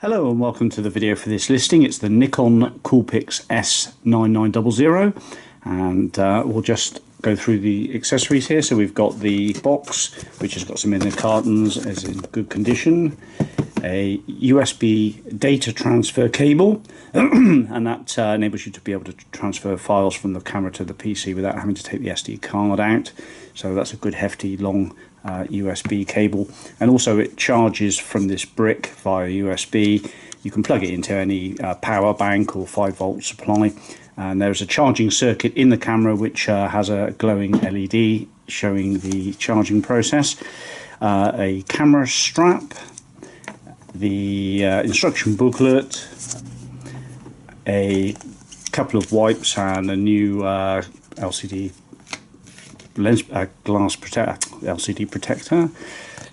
Hello and welcome to the video for this listing. It's the Nikon COOLPIX S9900 and we'll just go through the accessories here. So we've got the box, which has got some inner cartons, is in good condition, a USB data transfer cable and that enables you to be able to transfer files from the camera to the PC without having to take the SD card out. So that's a good hefty long USB cable, and also it charges from this brick via USB. You can plug it into any power bank or 5-volt supply, and there's a charging circuit in the camera which has a glowing LED showing the charging process, a camera strap, the instruction booklet, a couple of wipes and a new LCD lens glass LCD protector,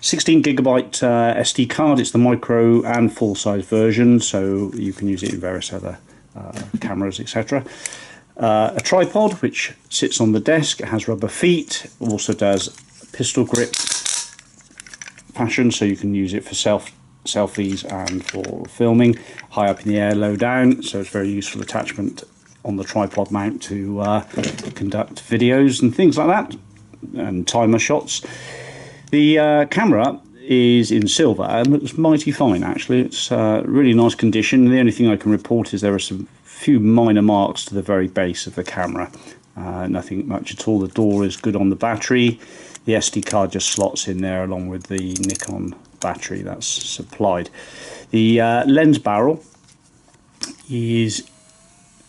16GB SD card. It's the micro and full size version, so you can use it in various other cameras, etc. A tripod which sits on the desk. It has rubber feet, also does pistol grip fashion, so you can use it for selfies and for filming, high up in the air, low down, so it's a very useful attachment on the tripod mount to conduct videos and things like that, and timer shots. The camera is in silver and looks mighty fine actually. It's really nice condition. The only thing I can report is there are some few minor marks to the very base of the camera, nothing much at all. The door is good on the battery. The SD card just slots in there along with the Nikon battery that's supplied. The lens barrel is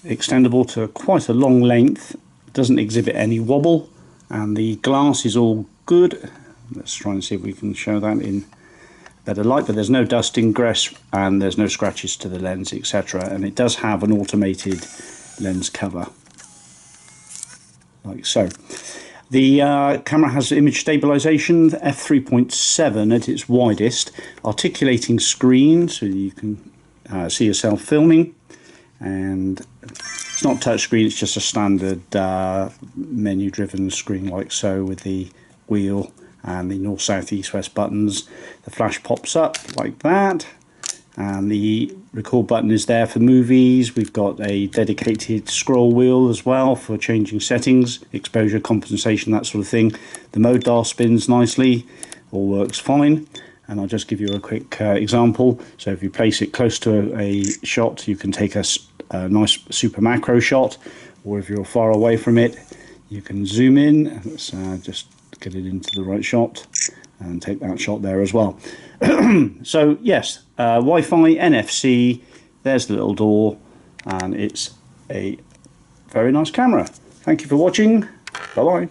extendable to quite a long length, doesn't exhibit any wobble, and the glass is all good. Let's try and see if we can show that in better light, but there's no dust ingress and there's no scratches to the lens, etc. And it does have an automated lens cover like so. The camera has image stabilization, f3.7 at its widest, articulating screen so you can see yourself filming, and it's not touchscreen, it's just a standard menu driven screen like so, with the wheel and the north, south, east, west buttons. The flash pops up like that, and the record button is there for movies. We've got a dedicated scroll wheel as well for changing settings, exposure, compensation, that sort of thing. The mode dial spins nicely, all works fine. And I'll just give you a quick example. So if you place it close to a shot, you can take a nice super macro shot, or if you're far away from it, you can zoom in. Let's just get it into the right shot and take that shot there as well. So yes, Wi-Fi, NFC, there's the little door, and it's a very nice camera. Thank you for watching. Bye bye.